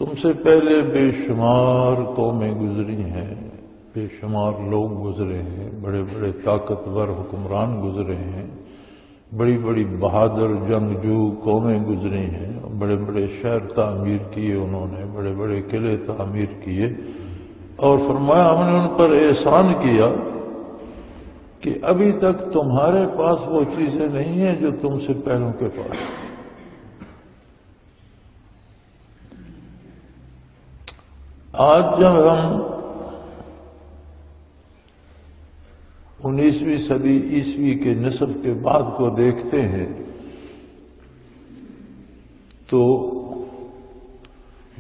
تم سے پہلے بے شمار قومیں گزری ہیں، بے شمار لوگ گزرے ہیں، بڑے بڑے طاقتور حکمران گزرے ہیں، بڑی بڑی بہادر جنگجو قومیں گزری ہیں، بڑے بڑے شہر تعمیر کیے انہوں نے، بڑے بڑے قلعے تعمیر کیے، اور فرمایا ہم نے ان پر احسان کیا کہ ابھی تک تمہارے پاس وہ چیزیں نہیں ہیں جو تم سے پہلوں کے پاس ہیں۔ آج جب ہم 19ویں صدی عیسوی کے نصف کے بعد کو دیکھتے ہیں تو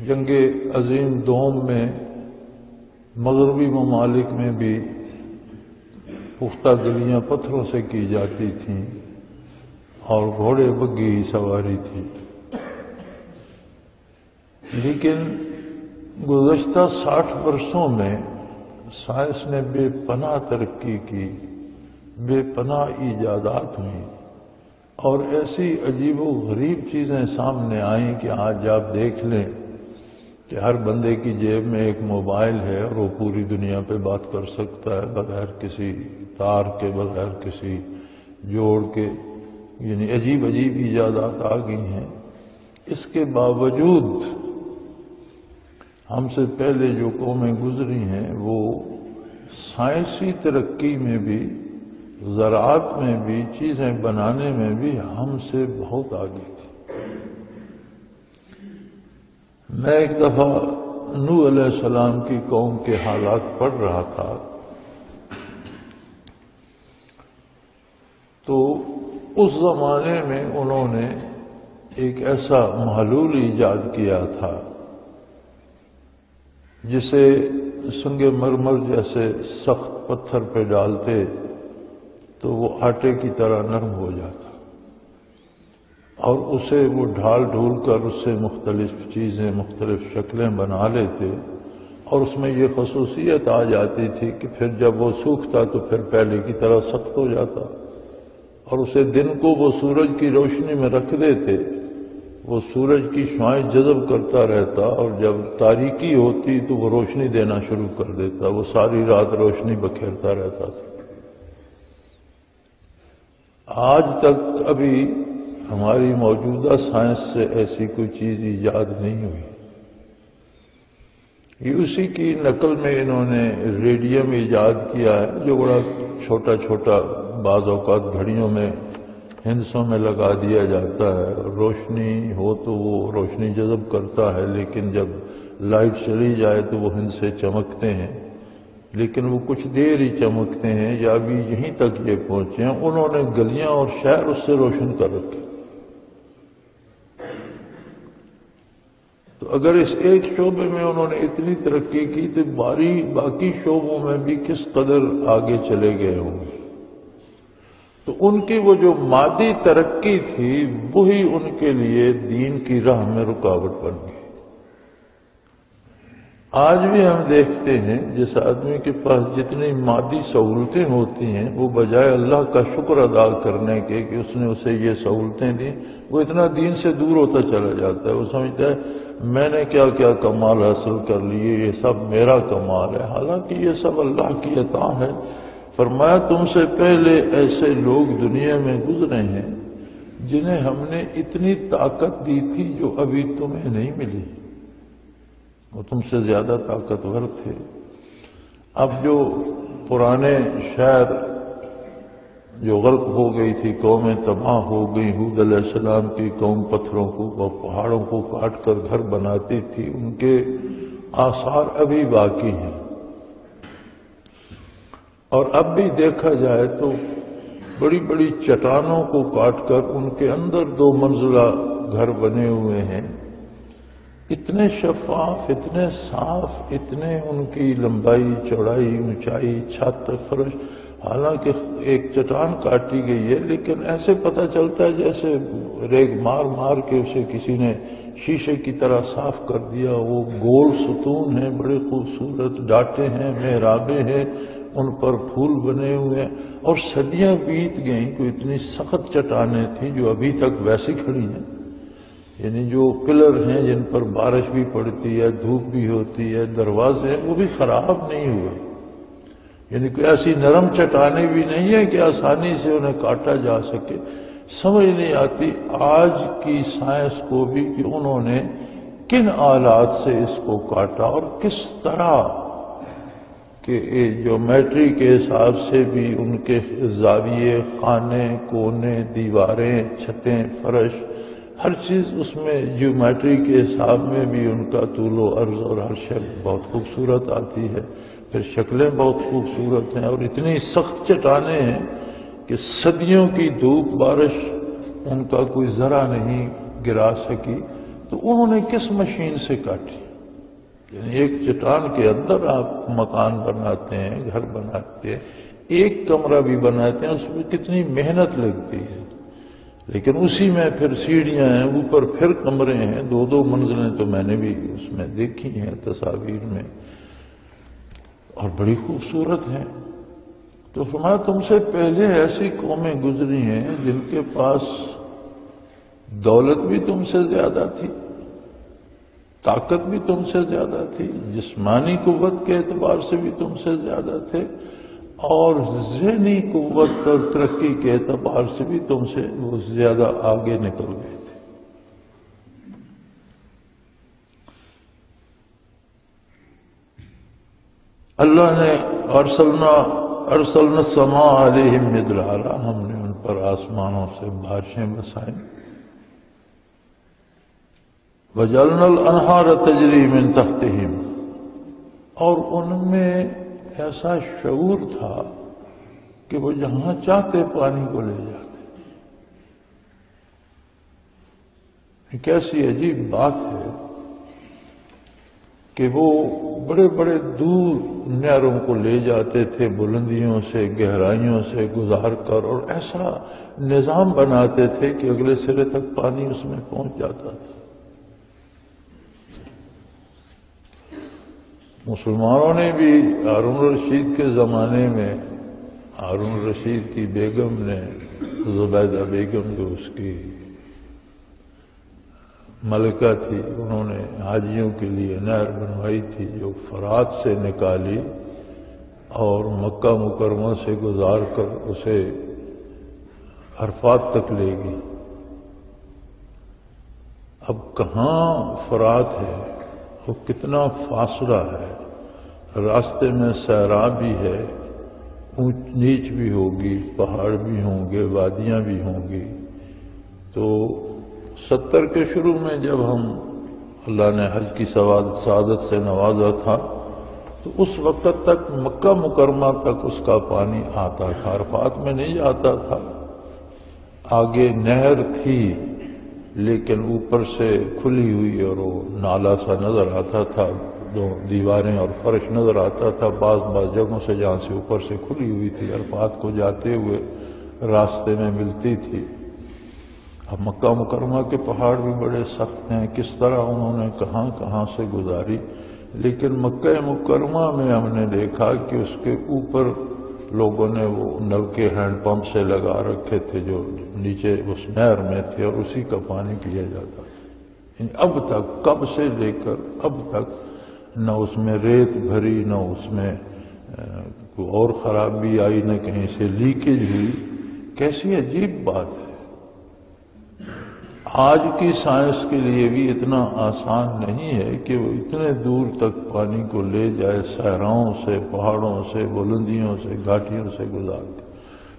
جنگ عظیم دوم میں مغربی ممالک میں بھی پختہ گلیاں پتھروں سے کی جاتی تھیں اور گھوڑے بگھی سواری تھی، لیکن گزشتہ 60 برسوں میں سائنس نے بے پناہ ترقی کی، بے پناہ ایجادات ہوئیں اور ایسی عجیب و غریب چیزیں سامنے آئیں کہ آج آپ دیکھ لیں کہ ہر بندے کی جیب میں ایک موبائل ہے اور وہ پوری دنیا پہ بات کر سکتا ہے بغیر کسی تار کے، بغیر کسی جوڑ کے، یعنی عجیب عجیب ایجادات آ گئی ہیں۔ اس کے باوجود ہم سے پہلے جو قومیں گزری ہیں وہ سائنسی ترقی میں بھی، زراعت میں بھی، چیزیں بنانے میں بھی ہم سے بہت آگے تھی۔ میں ایک دفعہ نوح علیہ السلام کی قوم کے حالات پڑھ رہا تھا تو اس زمانے میں انہوں نے ایک ایسا محلول ایجاد کیا تھا جسے سنگ مرمر جیسے سخت پتھر پہ ڈالتے تو وہ آٹے کی طرح نرم ہو جاتا، اور اسے وہ ڈھال ڈھول کر اس سے مختلف چیزیں، مختلف شکلیں بنا لیتے، اور اس میں یہ خصوصیت آ جاتی تھی کہ پھر جب وہ سوکھتا تو پھر پہلے کی طرح سخت ہو جاتا، اور اسے دن کو وہ سورج کی روشنی میں رکھ دیتے، وہ سورج کی شعاعیں جذب کرتا رہتا، اور جب تاریکی ہوتی تو وہ روشنی دینا شروع کر دیتا، وہ ساری رات روشنی بکھیرتا رہتا تھا۔ آج تک ابھی ہماری موجودہ سائنس سے ایسی کوئی چیز ایجاد نہیں ہوئی۔ یہ اسی کی نقل میں انہوں نے ریڈیم ایجاد کیا ہے، جو بڑا چھوٹا چھوٹا بعض اوقات گھڑیوں میں ہندسوں میں لگا دیا جاتا ہے، روشنی ہو تو وہ روشنی جذب کرتا ہے، لیکن جب لائٹ چلی جائے تو وہ ہند سے چمکتے ہیں، لیکن وہ کچھ دیر ہی چمکتے ہیں، یا ابھی یہیں تک یہ پہنچے ہیں۔ انہوں نے گلیاں اور شہر اس سے روشن کر رکھے۔ تو اگر اس ایک شعبے میں انہوں نے اتنی ترقی کی تو باقی شعبوں میں بھی کس قدر آگے چلے گئے ہوں گے۔ تو ان کی وہ جو مادی ترقی تھی وہی ان کے لیے دین کی راہ میں رکاوٹ بن گئی۔ آج بھی ہم دیکھتے ہیں جس آدمی کے پاس جتنی مادی سہولتیں ہوتی ہیں، وہ بجائے اللہ کا شکر ادا کرنے کے کہ اس نے اسے یہ سہولتیں دیں، وہ اتنا دین سے دور ہوتا چلا جاتا ہے۔ وہ سمجھتا ہے میں نے کیا کیا کمال حاصل کر لیے، یہ سب میرا کمال ہے، حالانکہ یہ سب اللہ کی عطا ہے۔ فرمایا تم سے پہلے ایسے لوگ دنیا میں گزرے ہیں جنہیں ہم نے اتنی طاقت دی تھی جو ابھی تمہیں نہیں ملی، وہ تم سے زیادہ طاقتور تھے۔ اب جو پرانے شہر جو غرق ہو گئی تھی، قومیں تباہ ہو گئی، ہود علیہ السلام کی قوم پتھروں کو اور پہاڑوں کو کاٹ کر گھر بناتی تھی، ان کے آثار ابھی باقی ہیں۔ اور اب بھی دیکھا جائے تو بڑی بڑی چٹانوں کو کاٹ کر ان کے اندر 2 منزلہ گھر بنے ہوئے ہیں، اتنے شفاف، اتنے صاف، اتنے ان کی لمبائی، چوڑائی، اونچائی، چھت، فرش، حالانکہ ایک چٹان کاٹی گئی ہے لیکن ایسے پتہ چلتا ہے جیسے ریگ مار مار کے اسے کسی نے شیشے کی طرح صاف کر دیا۔ وہ گول ستون ہیں، بڑے خوبصورت ڈاٹے ہیں، محرابیں ہیں، ان پر پھول بنے ہوئے ہیں، اور صدیاں بیت گئیں، کوئی اتنی سخت چٹانیں تھیں جو ابھی تک ویسی کھڑی ہیں۔ یعنی جو پلر ہیں جن پر بارش بھی پڑتی ہے، دھوپ بھی ہوتی ہے، دروازے وہ بھی خراب نہیں ہوئے، یعنی کوئی ایسی نرم چٹانیں بھی نہیں ہے کہ آسانی سے انہیں کاٹا جا سکے۔ سمجھ نہیں آتی آج کی سائنس کو بھی کہ انہوں نے کن آلات سے اس کو کاٹا اور کس طرح کہ جیومیٹری کے حساب سے بھی ان کے زاویے، خانے، کونے، دیواریں، چھتیں، فرش، ہر چیز اس میں جیومیٹری کے حساب میں بھی ان کا طول و عرض اور ہر شکل بہت خوبصورت آتی ہے، پھر شکلیں بہت خوبصورت ہیں، اور اتنی سخت چٹانیں ہیں کہ صدیوں کی دھوپ بارش ان کا کوئی ذرہ نہیں گرا سکی۔ تو انہوں نے کس مشین سے کاٹی؟ یعنی ایک چٹان کے اندر آپ مکان بناتے ہیں، گھر بناتے ہیں، ایک کمرہ بھی بناتے ہیں، اس میں کتنی محنت لگتی ہے، لیکن اسی میں پھر سیڑھیاں ہیں، اوپر پھر کمرے ہیں، دو دو منزلیں تو میں نے بھی اس میں دیکھی ہیں تصاویر میں، اور بڑی خوبصورت ہیں۔ تو فرمایا تم سے پہلے ایسی قومیں گزری ہیں جن کے پاس دولت بھی تم سے زیادہ تھی، طاقت بھی تم سے زیادہ تھی، جسمانی قوت کے اعتبار سے بھی تم سے زیادہ تھے، اور ذہنی قوت اور ترقی کے اعتبار سے بھی تم سے وہ زیادہ آگے نکل گئے تھے۔ اللہ نے ارسلنا السماء علیہم مدرارا، ہم نے ان پر آسمانوں سے بارشیں برسائیں، وجعلنا الانہار تجری من تحتہم، اور ان میں ایسا شعور تھا کہ وہ جہاں چاہتے پانی کو لے جاتے۔ ایک ایسی عجیب بات ہے کہ وہ بڑے بڑے دور نہروں کو لے جاتے تھے، بلندیوں سے، گہرائیوں سے گزار کر، اور ایسا نظام بناتے تھے کہ اگلے سرے تک پانی اس میں پہنچ جاتا تھا۔ مسلمانوں نے بھی ہارون الرشید کے زمانے میں، ہارون الرشید کی بیگم نے، زبیدہ بیگم جو اس کی ملکہ تھی، انہوں نے حاجیوں کے لیے نہر بنوائی تھی جو فرات سے نکالی اور مکہ مکرمہ سے گزار کر اسے عرفات تک لے گئی۔ اب کہاں فرات ہے اور کتنا فاصلہ ہے، راستے میں صحرا بھی ہے، اونچ نیچ بھی ہوگی، پہاڑ بھی ہوں گے، وادیاں بھی ہوں گی۔ تو 70 کے شروع میں جب ہم اللہ نے حج کی سعادت سے نوازا تھا تو اس وقت تک مکہ مکرمہ تک اس کا پانی آتا تھا، عرفات میں نہیں آتا تھا۔ آگے نہر تھی لیکن اوپر سے کھلی ہوئی اور وہ نالا سا نظر آتا تھا، دو دیواریں اور فرش نظر آتا تھا، بعض جگہوں سے جہاں سے اوپر سے کھلی ہوئی تھی، عرفات کو جاتے ہوئے راستے میں ملتی تھی۔ اب مکہ مکرمہ کے پہاڑ بھی بڑے سخت ہیں، کس طرح انہوں نے کہاں کہاں سے گزاری، لیکن مکہ مکرمہ میں ہم نے دیکھا کہ اس کے اوپر لوگوں نے وہ نل کے ہینڈ پمپ سے لگا رکھے تھے جو نیچے اس نہر میں تھے، اور اسی کا پانی پیا جاتا تھا۔ اب تک، کب سے لے کر اب تک، نہ اس میں ریت بھری، نہ اس میں کوئی اور خرابی آئی، نہ کہیں سے لیکیج ہوئی۔ کیسی عجیب بات ہے۔ آج کی سائنس کے لیے بھی اتنا آسان نہیں ہے کہ وہ اتنے دور تک پانی کو لے جائے، صحراؤں سے، پہاڑوں سے، بلندیوں سے، گھاٹیوں سے گزار کے۔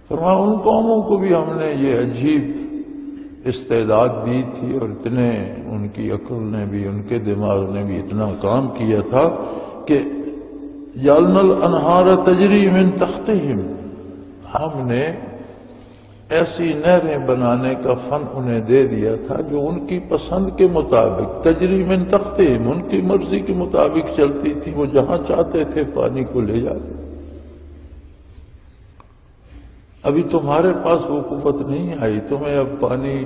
فرمایا ان قوموں کو بھی ہم نے یہ عجیب استعداد دی تھی، اور اتنے ان کی عقل نے بھی، ان کے دماغ نے بھی اتنا کام کیا تھا کہ جعلنا الانہار تجری من تحتہم، ہم نے ایسی نہریں بنانے کا فن انہیں دے دیا تھا جو ان کی پسند کے مطابق، تجری من تحتہم، ان کی مرضی کے مطابق چلتی تھی، وہ جہاں چاہتے تھے پانی کو لے جاتے۔ ابھی تمہارے پاس وہ قوت نہیں آئی، تمہیں اب پانی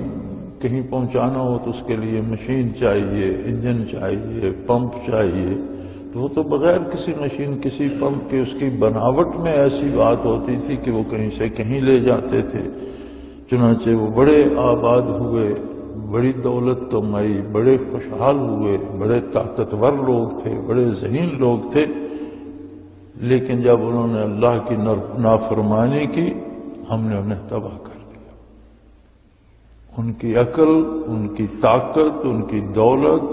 کہیں پہنچانا ہو تو اس کے لیے مشین چاہیے، انجن چاہیے، پمپ چاہیے، تو وہ تو بغیر کسی مشین، کسی پمپ کے، اس کی بناوٹ میں ایسی بات ہوتی تھی کہ وہ کہیں سے کہیں لے جاتے تھے۔ چنانچہ وہ بڑے آباد ہوئے، بڑی دولت کمائی، بڑے خوشحال ہوئے، بڑے طاقتور لوگ تھے، بڑے ذہین لوگ تھے، لیکن جب انہوں نے اللہ کی نافرمانی کی ہم نے انہیں تباہ کر دیا۔ ان کی عقل، ان کی طاقت، ان کی دولت،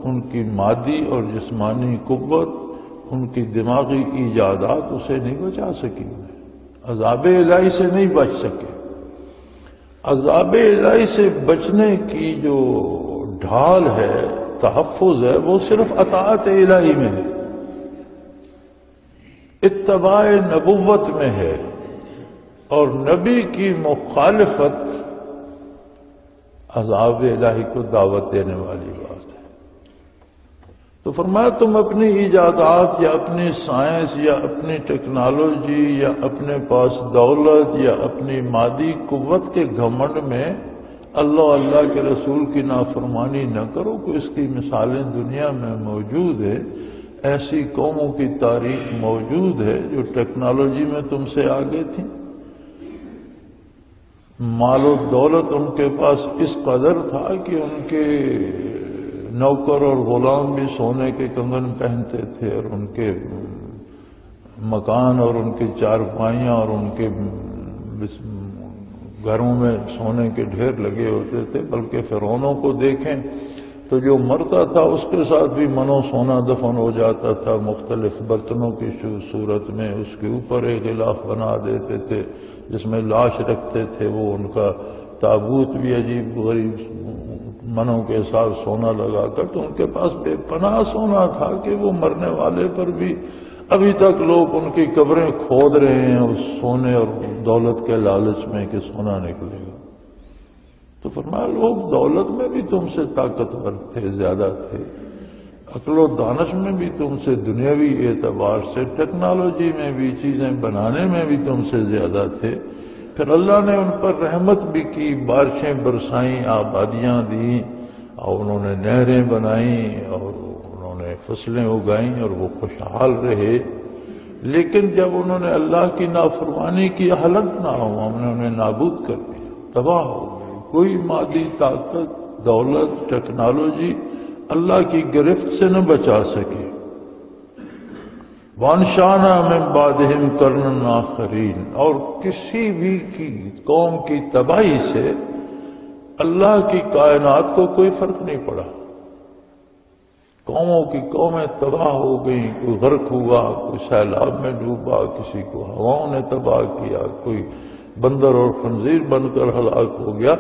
ان کی مادی اور جسمانی قوت، ان کی دماغی ایجادات اسے نہیں بچا سکی، عذاب الہی سے نہیں بچ سکے۔ عذاب الہی سے بچنے کی جو ڈھال ہے، تحفظ ہے، وہ صرف اطاعت الہی میں ہے، اتباع نبوت میں ہے، اور نبی کی مخالفت عذاب الہی کو دعوت دینے والی بات ہے۔ تو فرمایا تم اپنی ایجادات یا اپنی سائنس یا اپنی ٹیکنالوجی یا اپنے پاس دولت یا اپنی مادی قوت کے گھمنڈ میں اللہ کے رسول کی نافرمانی نہ کرو، کہ اس کی مثالیں دنیا میں موجود ہے۔ ایسی قوموں کی تاریخ موجود ہے جو ٹیکنالوجی میں تم سے آگے تھیں، مال و دولت ان کے پاس اس قدر تھا کہ ان کے نوکر اور غلام بھی سونے کے کنگن پہنتے تھے، اور ان کے مکان اور ان کی چارپائیاں اور ان کے گھروں میں سونے کے ڈھیر لگے ہوتے تھے۔ بلکہ فرعونوں کو دیکھیں تو جو مرتا تھا اس کے ساتھ بھی منو سونا دفن ہو جاتا تھا، مختلف برتنوں کی صورت میں، اس کے اوپر ایک غلاف بنا دیتے تھے جس میں لاش رکھتے تھے، وہ ان کا تابوت بھی عجیب غریب منوں کے ساتھ سونا لگا کر، تو ان کے پاس بے پناہ سونا تھا کہ وہ مرنے والے پر بھی ابھی تک لوگ ان کی قبریں کھود رہے ہیں اس سونے اور دولت کے لالچ میں کہ سونا نکلے گا۔ تو فرمایا لوگ دولت میں بھی تم سے طاقتور تھے، زیادہ تھے، عقل و دانش میں بھی تم سے، دنیاوی اعتبار سے، ٹیکنالوجی میں بھی، چیزیں بنانے میں بھی تم سے زیادہ تھے۔ پھر اللہ نے ان پر رحمت بھی کی، بارشیں برسائیں، آبادیاں دیں، اور انہوں نے نہریں بنائیں، اور انہوں نے فصلیں اگائیں، اور وہ خوشحال رہے۔ لیکن جب انہوں نے اللہ کی نافرمانی کی، ہلاک نہ ہو، ہم نے انہیں نابود کر دیا، تباہ ہو گئے۔ کوئی مادی طاقت، دولت، ٹیکنالوجی اللہ کی گرفت سے نہ بچا سکے۔ وَأَنشَأْنَا مِن بَعْدِهِمْ قَرْنًا آخَرِينَ، اور کسی بھی قوم کی تباہی سے اللہ کی کائنات کو کوئی فرق نہیں پڑا۔ قوموں کی قومیں تباہ ہو گئیں، کوئی غرق ہوا، کوئی سیلاب میں ڈوبا، کسی کو ہواؤں نے تباہ کیا، کوئی بندر اور خنزیر بن کر ہلاک ہو گیا،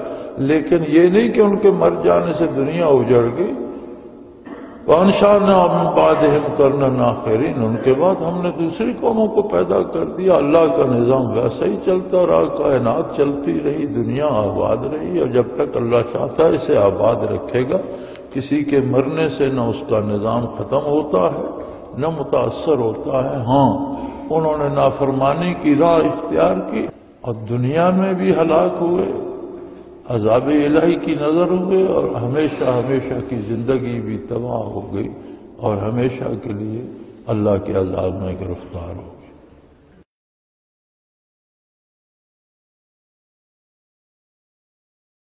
لیکن یہ نہیں کہ ان کے مر جانے سے دنیا اجڑ گئی۔ وَأَنشَأْنَا مِن بَعْدِهِمْ قَرْنًا آخَرِينَ، ان کے بعد ہم نے دوسری قوموں کو پیدا کر دیا۔ اللہ کا نظام ویسا ہی چلتا رہا، کائنات چلتی رہی، دنیا آباد رہی، اور جب تک اللہ چاہتا ہے اسے آباد رکھے گا۔ کسی کے مرنے سے نہ اس کا نظام ختم ہوتا ہے نہ متاثر ہوتا ہے۔ ہاں، انہوں نے نافرمانی کی راہ اختیار کی اور دنیا میں بھی ہلاک ہوئے، عذاب الہی کی نظر ہوئے، اور ہمیشہ ہمیشہ کی زندگی بھی تباہ ہو گئی، اور ہمیشہ کے لیے اللہ کے عذاب میں گرفتار ہو گئی۔